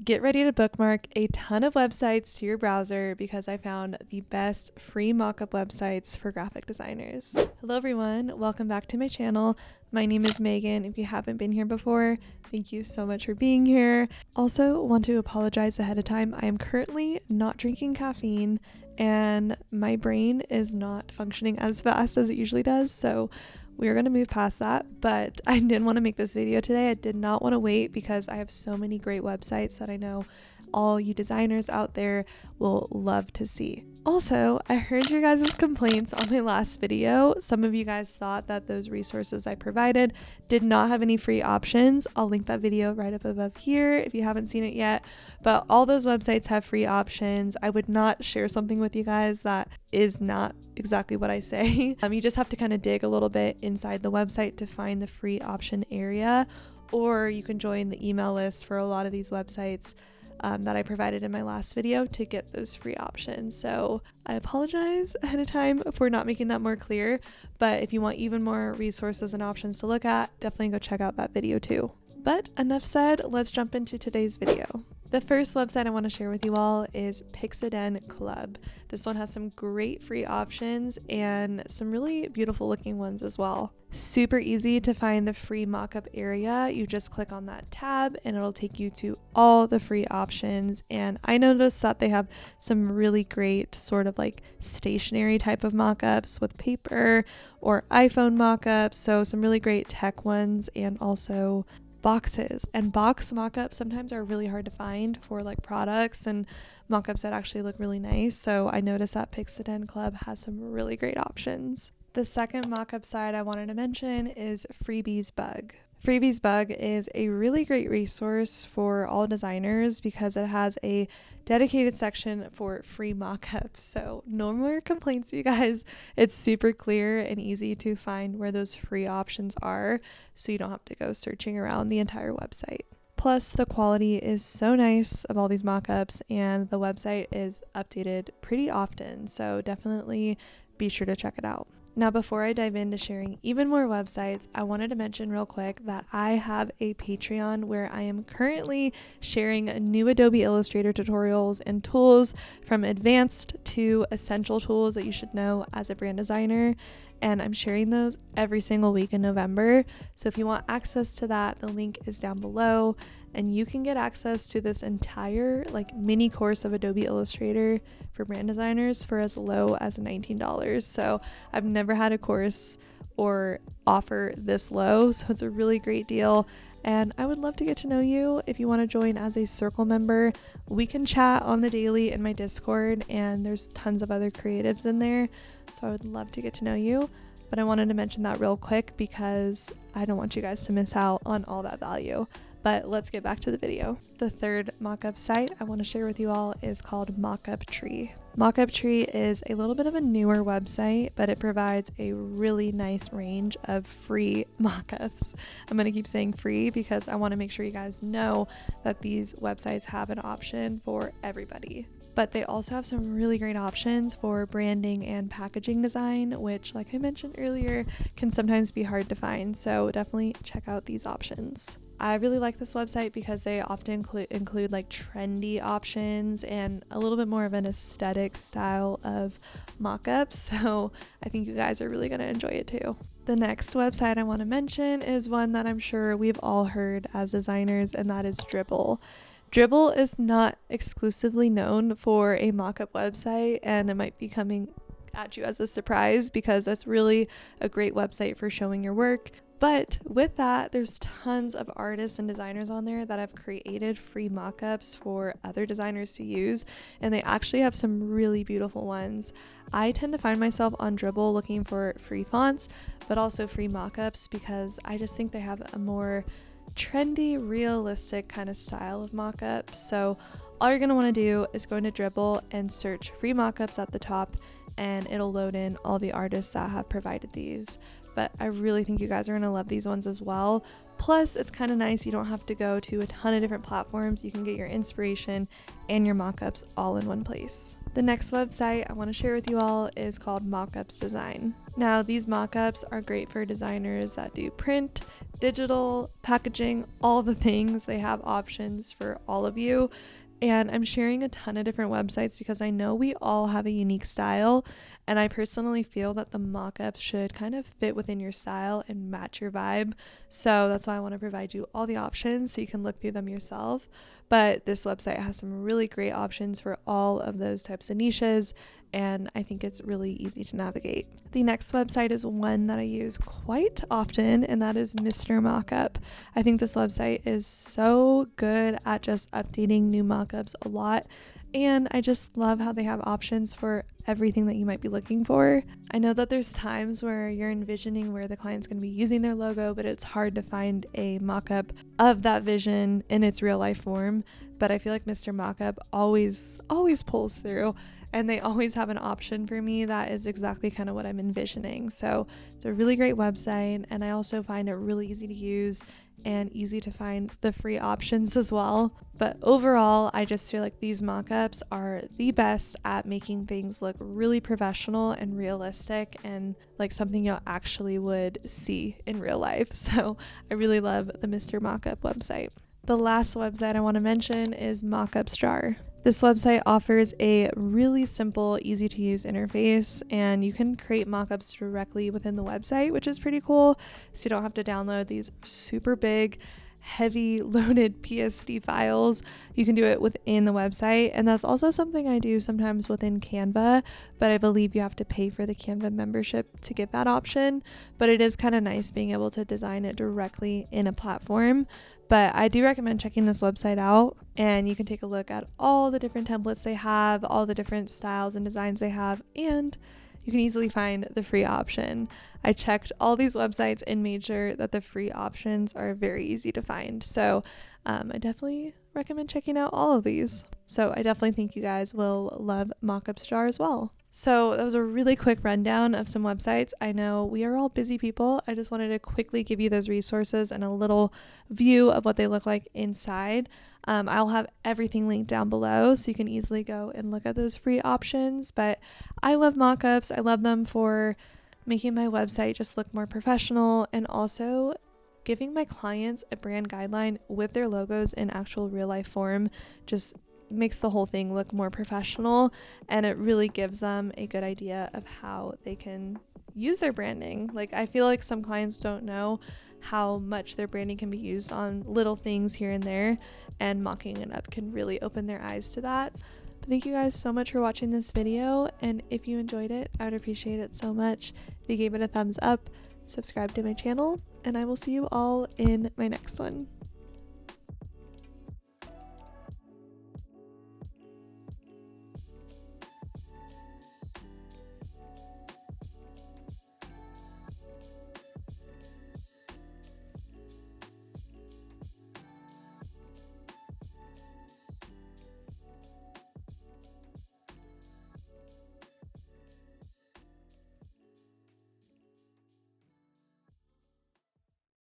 Get ready to bookmark a ton of websites to your browser because I found the best free mockup websites for graphic designers. Hello everyone, welcome back to my channel. My name is Megan. If you haven't been here before, thank you so much for being here. Also want to apologize ahead of time. I am currently not drinking caffeine and my brain is not functioning as fast as it usually does, so we're going to move past that, but I didn't want to make this video today. I did not want to wait because I have so many great websites that I know all you designers out there will love to see. Also, I heard your guys' complaints on my last video. Some of you guys thought that those resources I provided did not have any free options. I'll link that video right up above here if you haven't seen it yet, but all those websites have free options. I would not share something with you guys that is not exactly what I say. You just have to kind of dig a little bit inside the website to find the free option area, or you can join the email list for a lot of these websites that I provided in my last video to get those free options. So I apologize ahead of time for not making that more clear, but if you want even more resources and options to look at, definitely go check out that video too. But enough said, let's jump into today's video. The first website I want to share with you all is Pixaden Club. This one has some great free options and some really beautiful looking ones as well. Super easy to find the free mockup area. You just click on that tab and it'll take you to all the free options. And I noticed that they have some really great sort of like stationary type of mockups with paper or iPhone mockups. So some really great tech ones and also boxes. And box mockups sometimes are really hard to find for like products and mockups that actually look really nice. So I noticed that Pixaden Club has some really great options. The second mockup site I wanted to mention is Freebies Bug. Freebies Bug is a really great resource for all designers because it has a dedicated section for free mockups. So no more complaints, you guys. It's super clear and easy to find where those free options are, so you don't have to go searching around the entire website. Plus, the quality is so nice of all these mockups, and the website is updated pretty often, so definitely be sure to check it out. Now, before I dive into sharing even more websites, I wanted to mention real quick that I have a Patreon where I am currently sharing new Adobe Illustrator tutorials and tools from advanced to essential tools that you should know as a brand designer. And I'm sharing those every single week in November. So if you want access to that, the link is down below. And you can get access to this entire like mini course of Adobe Illustrator for brand designers for as low as $19. So I've never had a course or offer this low, so it's a really great deal. And I would love to get to know you. If you want to join as a circle member, we can chat on the daily in my Discord, and there's tons of other creatives in there. So I would love to get to know you. But I wanted to mention that real quick because I don't want you guys to miss out on all that value. But let's get back to the video. The third mockup site I want to share with you all is called Mockup Tree. Mockup Tree is a little bit of a newer website, but it provides a really nice range of free mockups. I'm going to keep saying free because I want to make sure you guys know that these websites have an option for everybody. But they also have some really great options for branding and packaging design, which, like I mentioned earlier, can sometimes be hard to find. So definitely check out these options. I really like this website because they often include like trendy options and a little bit more of an aesthetic style of mockups. So I think you guys are really going to enjoy it too. The next website I want to mention is one that I'm sure we've all heard as designers, and that is Dribbble. Dribbble is not exclusively known for a mockup website, and it might be coming at you as a surprise because that's really a great website for showing your work. But with that, there's tons of artists and designers on there that have created free mockups for other designers to use, and they actually have some really beautiful ones. I tend to find myself on Dribbble looking for free fonts, but also free mockups because I just think they have a more trendy, realistic kind of style of mockups. So all you're going to want to do is go into Dribbble and search free mockups at the top, and it'll load in all the artists that have provided these. But I really think you guys are going to love these ones as well. Plus, it's kind of nice. You don't have to go to a ton of different platforms. You can get your inspiration and your mockups all in one place. The next website I want to share with you all is called Mockups Design. Now, these mockups are great for designers that do print, digital, packaging, all the things. They have options for all of you. And I'm sharing a ton of different websites because I know we all have a unique style, and I personally feel that the mockups should kind of fit within your style and match your vibe. So that's why I want to provide you all the options so you can look through them yourself. But this website has some really great options for all of those types of niches, and I think it's really easy to navigate. The next website is one that I use quite often, and that is Mr. Mockup. I think this website is so good at just updating new mockups a lot, and I just love how they have options for everything that you might be looking for. I know that there's times where you're envisioning where the client's going to be using their logo, but it's hard to find a mockup of that vision in its real life form. But I feel like Mr. Mockup always pulls through, and they always have an option for me that is exactly kind of what I'm envisioning. So it's a really great website, and I also find it really easy to use and easy to find the free options as well. But overall, I just feel like these mockups are the best at making things look really professional and realistic and like something you actually would see in real life. So I really love the Mr. Mockup website. The last website I want to mention is Mockup's Jar. This website offers a really simple, easy to use interface, and you can create mockups directly within the website, which is pretty cool. So you don't have to download these super big, heavy loaded PSD files. You can do it within the website, and that's also something I do sometimes within Canva, but I believe you have to pay for the Canva membership to get that option. But it is kind of nice being able to design it directly in a platform. But I do recommend checking this website out, and you can take a look at all the different templates they have, all the different styles and designs they have, and you can easily find the free option. I checked all these websites and made sure that the free options are very easy to find. So I definitely recommend checking out all of these. So I definitely think you guys will love Mockup's Jar as well. So that was a really quick rundown of some websites. I know we are all busy people. I just wanted to quickly give you those resources and a little view of what they look like inside. I'll have everything linked down below so you can easily go and look at those free options. But I love mockups. I love them for making my website just look more professional, and also giving my clients a brand guideline with their logos in actual real life form. Just makes the whole thing look more professional, and it really gives them a good idea of how they can use their branding. Like, I feel like some clients don't know how much their branding can be used on little things here and there, and mocking it up can really open their eyes to that. But thank you guys so much for watching this video, and if you enjoyed it, I would appreciate it so much if you gave it a thumbs up, subscribe to my channel, and I will see you all in my next one.